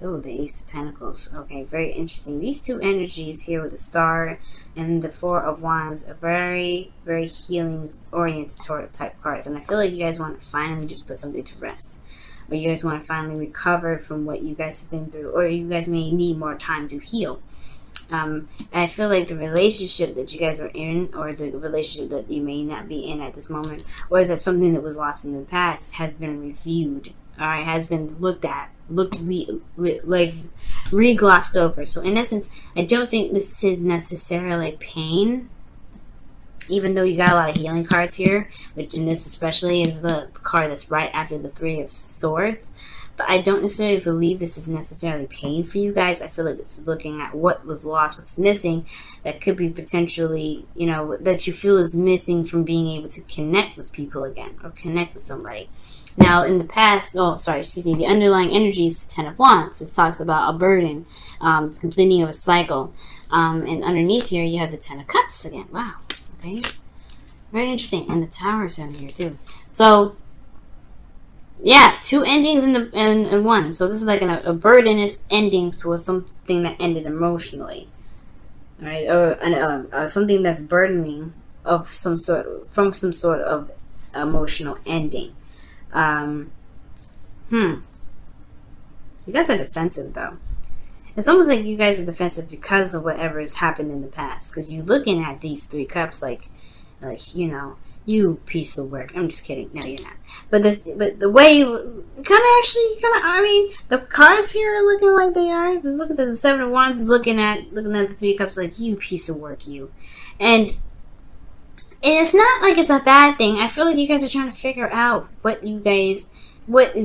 Oh, the Ace of Pentacles. Okay, very interesting. These two energies here with the Star and the Four of Wands are very, very healing oriented type cards. And I feel like you guys want to finally just put something to rest. Or you guys want to finally recover from what you guys have been through. Or you guys may need more time to heal. And I feel like the relationship that you guys are in, or the relationship that you may not be in at this moment, or that something that was lost in the past has been reviewed. Alright, has been looked at, re-glossed over. So in essence, I don't think this is necessarily pain, even though you got a lot of healing cards here, which in this especially is the card that's right after the Three of Swords. But I don't necessarily believe this is necessarily pain for you guys. I feel like it's looking at what was lost, what's missing, that could be potentially, that you feel is missing from being able to connect with people again, or connect with somebody. Now, in the past, the underlying energy is the Ten of Wands, which talks about a burden, completing of a cycle. And underneath here, you have the Ten of Cups again. Wow. Okay. Very interesting. And the Tower is down here, too. So, yeah, two endings in one. So, this is like a burdenous ending to something that ended emotionally. All right. Or something that's burdening of some sort of emotional ending. You guys are defensive, though. It's almost like you guys are defensive because of whatever has happened in the past. Because you're looking at these three cups like, you piece of work. I'm just kidding. No, you're not. But the way the cards here are looking like they are. Just look at the Seven of Wands is looking at the three cups like, you piece of work, you. And it's not like it's a bad thing. I feel like you guys are trying to figure out what is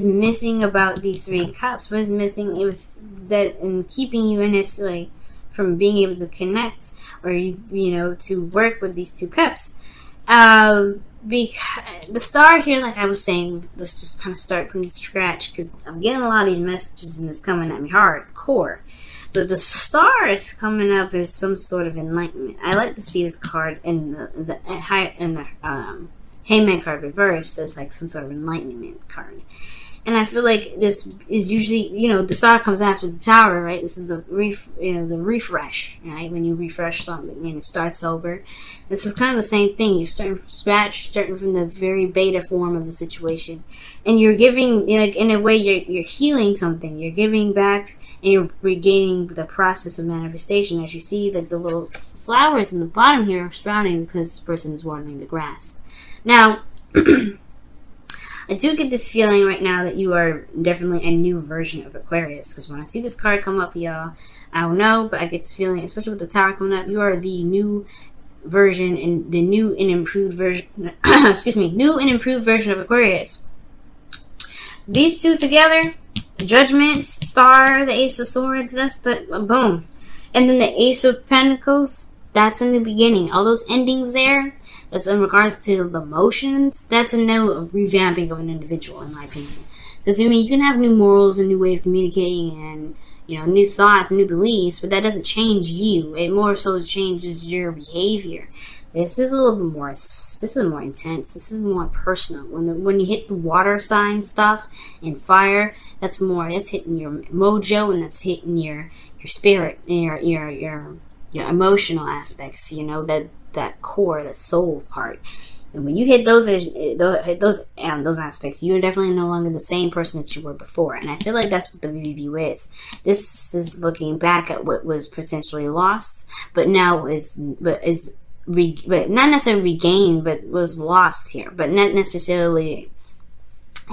missing about these three cups. What is missing in keeping you in this, like, from being able to connect or to work with these two cups. Because the Star here, like I was saying, let's just kind of start from scratch because I'm getting a lot of these messages and it's coming at me hardcore. But the Star is coming up as some sort of enlightenment. I like to see this card in the Hangman card reversed as like some sort of enlightenment card. And I feel like this is usually, the Star comes after the Tower, right? This is the refresh, right? When you refresh something and it starts over. This is kind of the same thing. You're starting from scratch, starting from the very beta form of the situation. And you're giving, in a way, you're healing something. You're giving back and you're regaining the process of manifestation. As you see, like the little flowers in the bottom here are sprouting because this person is watering the grass. Now, I do get this feeling right now that you are definitely a new version of Aquarius. Because when I see this card come up for y'all, I don't know, but I get this feeling, especially with the Tower coming up, you are the new version and the new and improved version, new and improved version of Aquarius. These two together, Judgment, Star, the Ace of Swords, that's the boom. And then the Ace of Pentacles, that's in the beginning. All those endings there, that's in regards to the emotions, that's a revamping of an individual, in my opinion. Because, you can have new morals, a new way of communicating, and, new thoughts, new beliefs, but that doesn't change you. It more so changes your behavior. This is a little bit more, this is more intense. This is more personal. When you hit the water sign stuff and fire, that's hitting your mojo, and that's hitting your spirit and your emotional aspects, that core, that soul part. And when you hit those aspects, you're definitely no longer the same person that you were before. And I feel like that's what the review is. This is looking back at what was potentially lost, but now but not necessarily regained, but was lost here, but not necessarily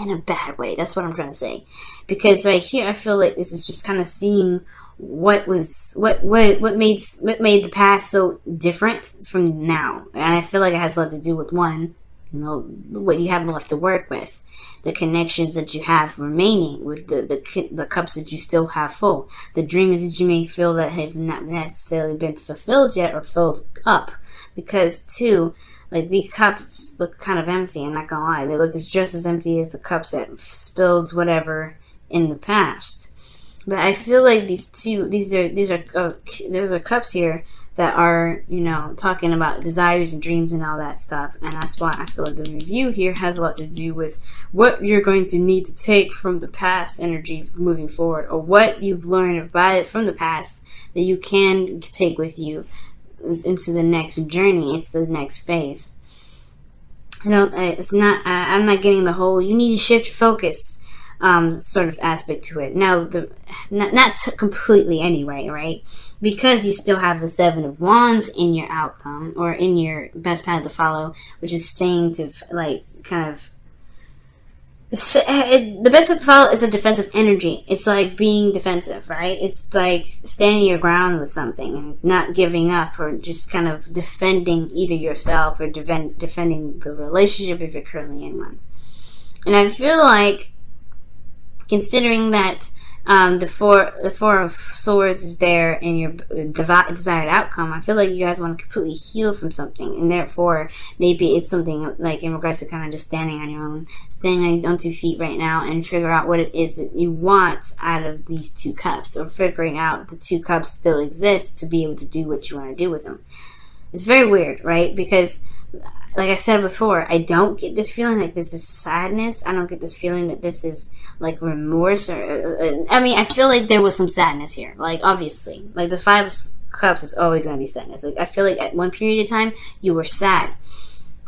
in a bad way. That's what I'm trying to say. Because right here, I feel like this is just kind of seeing what made the past so different from now. And I feel like it has a lot to do with one, what you have left to work with, the connections that you have remaining with the cups that you still have full, the dreams that you may feel that have not necessarily been fulfilled yet or filled up. Because too, like, these cups look kind of empty. I'm not gonna lie, they look just as empty as the cups that spilled whatever in the past. But I feel like these are cups here that are, you know, talking about desires and dreams and all that stuff. And that's why I feel like the review here has a lot to do with what you're going to need to take from the past energy moving forward, or what you've learned about it from the past that you can take with you into the next journey, into the next phase. No, it's not. I'm not getting the whole "you need to shift your focus" sort of aspect to it. Now, not completely anyway, right? Because you still have the Seven of Wands in your outcome, or in your best path to follow, which is saying to like kind of. The best way to follow is a defensive energy. It's like being defensive, right? It's like standing your ground with something and not giving up, or just kind of defending either yourself or defending the relationship if you're currently in one. And I feel like, considering that the four of swords is there in your desired outcome, I feel like you guys want to completely heal from something, and therefore maybe it's something like in regards to kind of just standing on your own, standing on 2 feet right now, and figure out what it is that you want out of these 2 cups, or figuring out the 2 cups still exist to be able to do what you want to do with them. It's very weird, right? Because like I said before, I don't get this feeling like this is sadness. I don't get this feeling that this is like remorse, or I mean, I feel like there was some sadness here. Like, obviously, like the 5 of Cups is always going to be sadness. Like, I feel like at one period of time you were sad,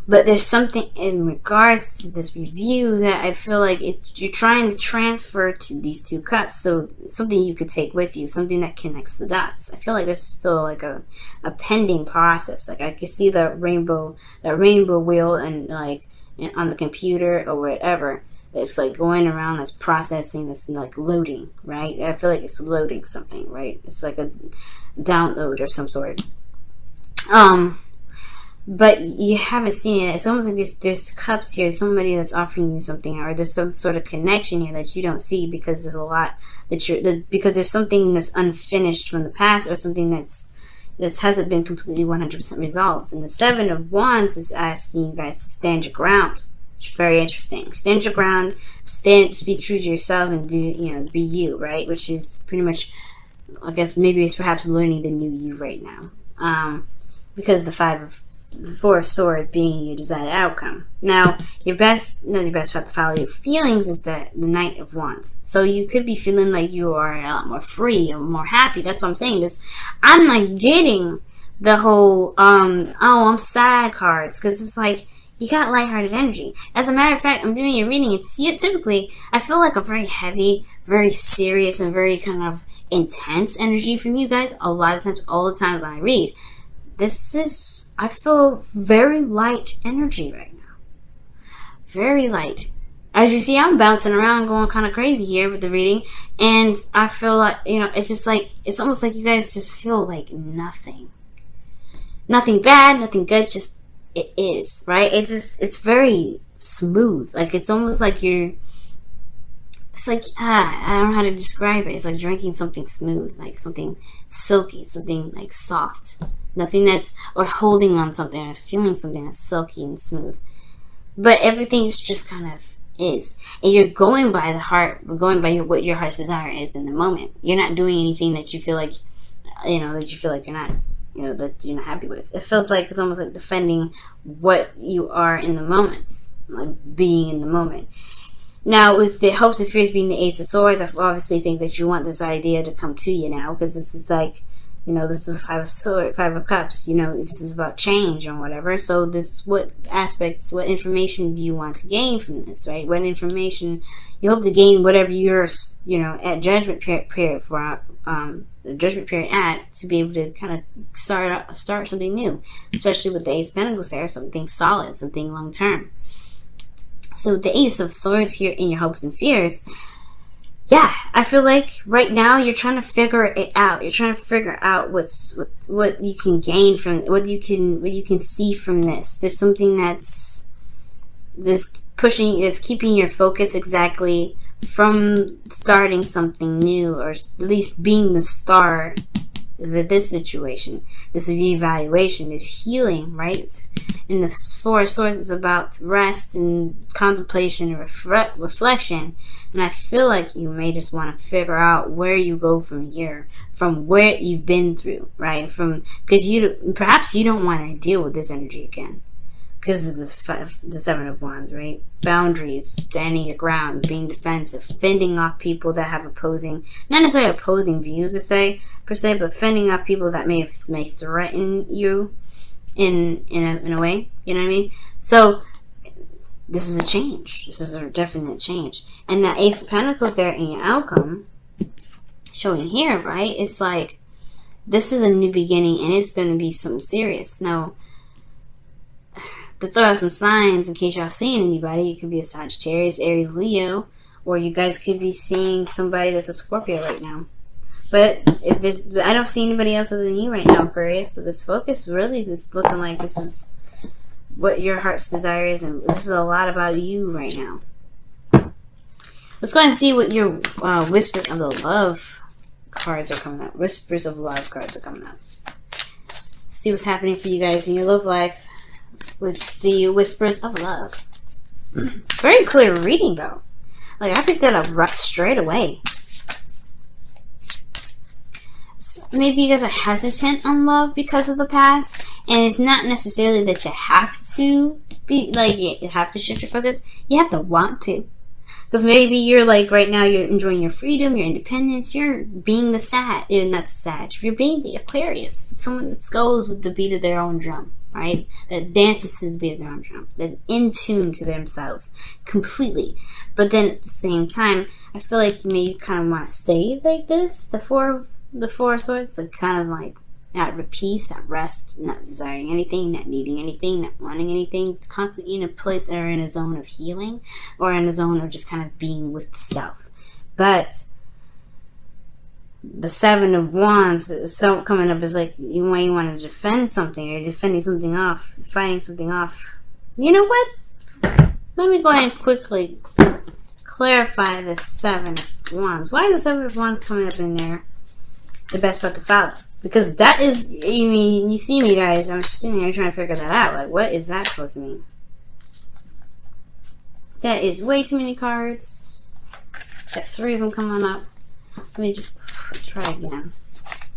but there's something in regards to this review that I feel like you're trying to transfer to these 2 cups. So something you could take with you, something that connects the dots. I feel like there's still like a pending process. Like, I can see that rainbow wheel, and like on the computer or whatever, that's like going around, that's processing, that's like loading, right? I feel like it's loading something, right? It's like a download or some sort. But you haven't seen it. It's almost like there's cups here, somebody that's offering you something, or there's some sort of connection here that you don't see, because there's a lot because there's something that's unfinished from the past, or something that hasn't been completely 100% resolved. And the 7 of Wands is asking you guys to stand your ground. It's very interesting. Stand your ground, be true to yourself, and be you, right? Which is pretty much, I guess, maybe it's perhaps learning the new you right now. Because the 4 of Swords being your desired outcome. Now, your best path to follow your feelings is the Knight of Wands. So you could be feeling like you are a lot more free or more happy. That's why I'm saying this. I'm like getting the whole I'm sad cards, because it's like you got lighthearted energy. As a matter of fact, I'm doing your reading. It's typically, I feel like a very heavy, very serious, and very kind of intense energy from you guys. A lot of times, all the time when I read. I feel very light energy right now. Very light. As you see, I'm bouncing around, going kind of crazy here with the reading. And I feel like, it's just like, it's almost like you guys just feel like nothing. Nothing bad, nothing good, just it is, right? It's very smooth. Like, it's almost like it's like, I don't know how to describe it. It's like drinking something smooth, like something silky, something like soft. Nothing or holding on something, or feeling something that's silky and smooth. But everything is just kind of is. And you're going by the heart, going by what your heart's desire is in the moment. You're not doing anything that you feel like, you're not, that you're not happy with. It feels like it's almost like defending what you are in the moment, like being in the moment. Now, with the hopes and fears being the Ace of Swords, I obviously think that you want this idea to come to you now, because this is like, this is 5 of Cups. This is about change and whatever. So what information do you want to gain from this, right? What information you hope to gain, whatever you're, at judgment period for, the judgment period to be able to kind of start something new, especially with the Ace of Pentacles there, something solid, something long term. So the Ace of Swords here in your hopes and fears. Yeah, I feel like right now you're trying to figure it out. You're trying to figure out what you can gain from, what you can see from this. There's something that's keeping your focus exactly from starting something new, or at least being the star of this situation. This reevaluation, this healing, right? And the Four of Swords is about rest and contemplation and reflection. And I feel like you may just want to figure out where you go from here, from where you've been through, right? Because perhaps you don't want to deal with this energy again. Because of the Seven of Wands, right? Boundaries, standing your ground, being defensive, fending off people that have not necessarily opposing views per se, but fending off people that may threaten you in a way. You know what I mean? So this is a change. This is a definite change. And that Ace of Pentacles there in your outcome, showing here, right? It's like this is a new beginning, and it's going to be something serious. Now, to throw out some signs in case y'all seeing anybody, it could be a Sagittarius, Aries, Leo, or you guys could be seeing somebody that's a Scorpio right now. But I don't see anybody else other than you right now, Aquarius. So this focus really is looking like this is what your heart's desire is, and this is a lot about you right now. Let's go ahead and see what your Whispers of the Love cards are coming up. Whispers of Love cards are coming up. See what's happening for you guys in your love life with the Whispers of Love. Very clear reading, though. Like, I picked that up straight away. So maybe you guys are hesitant on love because of the past, and it's not necessarily that you have to be, like, you have to shift your focus. You have to want to. Because maybe you're like, right now, you're enjoying your freedom, your independence, you're being you're being the Aquarius. It's someone that goes with the beat of their own drum, right? That dances to the beat of their own drum. That's in tune to themselves completely. But then at the same time, I feel like you may kind of want to stay like this, the Four of Swords, like kind of like at peace, at rest, not desiring anything, not needing anything, not wanting anything, constantly in a place or in a zone of healing, or in a zone of just kind of being with the self. But the Seven of Wands coming up is like you might want to defend something, or defending something off, fighting something off. You know what? Let me go ahead and quickly clarify the Seven of Wands. Why is the Seven of Wands coming up in there? The best part to follow. Because that is, you see me, guys, I'm sitting here trying to figure that out. Like, what is that supposed to mean? That is way too many cards. Got 3 of them coming up. Let me just try again.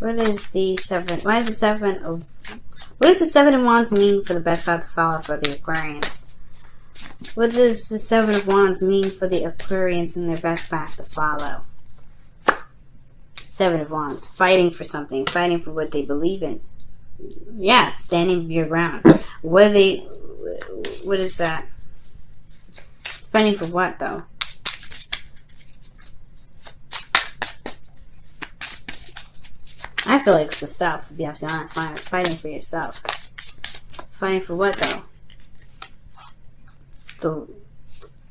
What is the Seven of Wands mean for the best path to follow for the Aquarians? What does the Seven of Wands mean for the Aquarians and their best path to follow? Seven of Wands, fighting for something, fighting for what they believe in. Yeah, standing your ground. What is that? Fighting for what, though? I feel like it's the self, to be absolutely honest. Fighting for yourself. Fighting for what, though?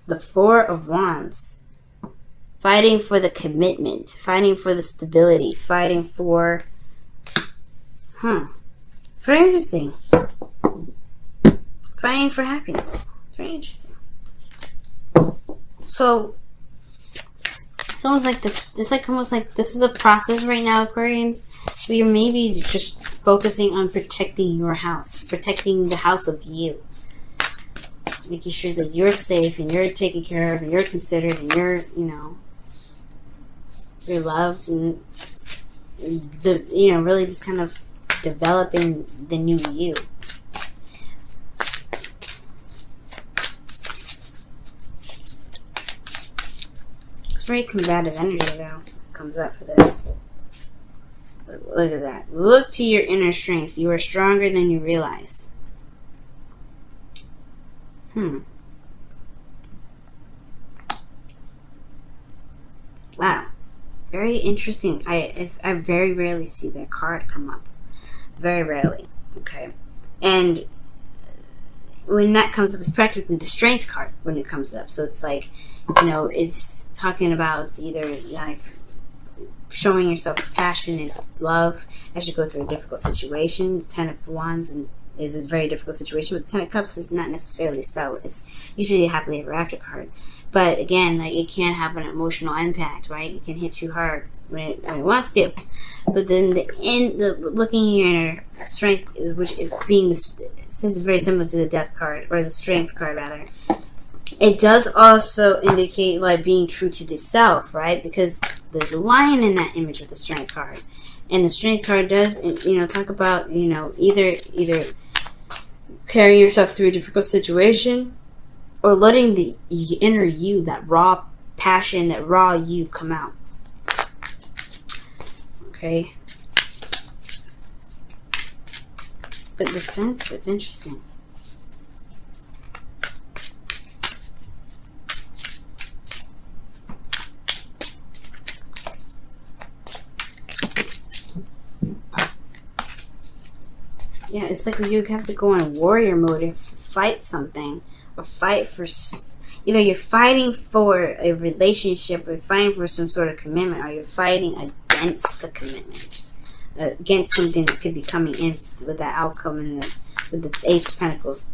The Four of Wands. Fighting for the commitment, fighting for the stability, fighting for... Very interesting. Fighting for happiness. Very interesting. So, it's almost like this is a process right now, Aquarians. So you're maybe just focusing on protecting your house, protecting the house of you. Making sure that you're safe and you're taken care of and you're considered and you're loved, and really just kind of developing the new you. It's very combative energy, though, comes up for this. Look at that. Look to your inner strength. You are stronger than you realize. Wow. Very interesting. I very rarely see that card come up. Very rarely. Okay. And when that comes up, it's practically the strength card when it comes up. So it's like, it's talking about either like showing yourself compassion and love as you go through a difficult situation. The Ten of Wands and is a very difficult situation. But the Ten of Cups is not necessarily so. It's usually a happily ever after card. But again, like, it can have an emotional impact, right? It can hit you hard when it wants to. But then looking at your inner strength, which being since it's very similar to the Death card, or the Strength card rather, it does also indicate like being true to the self, right? Because there's a lion in that image with the Strength card, and the Strength card does, talk about either carrying yourself through a difficult situation, or letting the inner you, that raw passion, that raw you, come out. Okay. But defensive, interesting. Yeah, it's like you have to go on warrior mode to fight something, or fight for, either you're fighting for a relationship, or fighting for some sort of commitment, or you're fighting against the commitment, against something that could be coming in with that outcome, and with the Ace of Pentacles.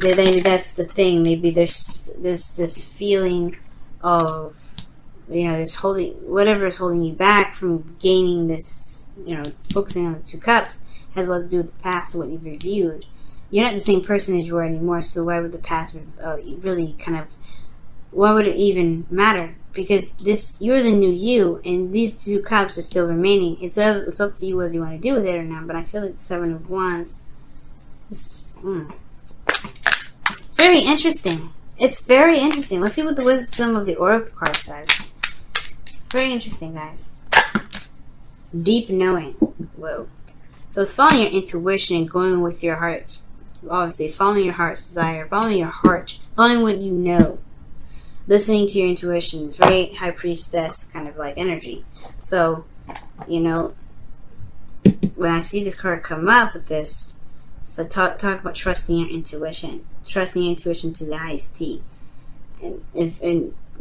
Maybe that's the thing. Maybe there's this feeling of, this whatever is holding you back from gaining this, it's focusing on the Two Cups, has a lot to do with the past and what you've reviewed. You're not the same person as you are anymore, so why would the past really why would it even matter? Because you're the new you, and these Two Cups are still remaining. It's up to you whether you want to do with it or not, but I feel like the Seven of Wands is very interesting. It's very interesting. Let's see what the wisdom of the Oracle card says. Very interesting, guys. Deep knowing. Whoa. So it's following your intuition and going with your heart. Obviously, following your heart's desire, following your heart, following what you know, listening to your intuition. It's very High Priestess kind of like energy. So, when I see this card come up with this, so talk about trusting your intuition to the highest T. And with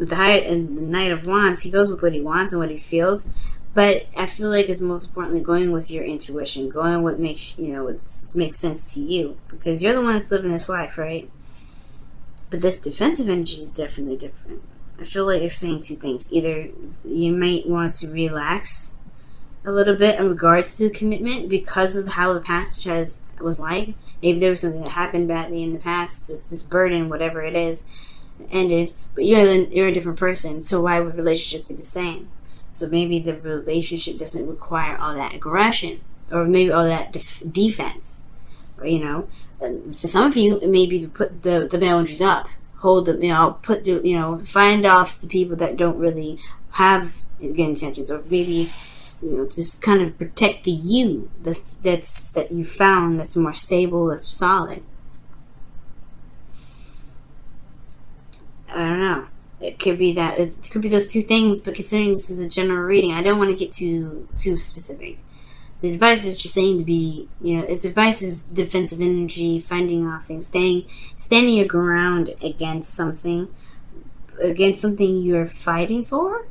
the Knight of Wands, he goes with what he wants and what he feels. But I feel like it's most importantly going with your intuition, going what makes makes sense to you, because you're the one that's living this life, right? But this defensive energy is definitely different. I feel like it's saying two things. Either you might want to relax a little bit in regards to the commitment because of how the past was like. Maybe there was something that happened badly in the past, this burden, whatever it is, ended. But you're a different person, so why would relationships be the same? So maybe the relationship doesn't require all that aggression, or maybe all that defense. Or, for some of you, it may be to put the boundaries up, hold them, find off the people that don't really have good intentions, or maybe just kind of protect the you that you found that's more stable, that's solid. I don't know. It could be that. It could be those two things, but considering this is a general reading, I don't want to get too specific. The advice is just saying to be, its advice is defensive energy, finding off things, standing your ground against something you're fighting for,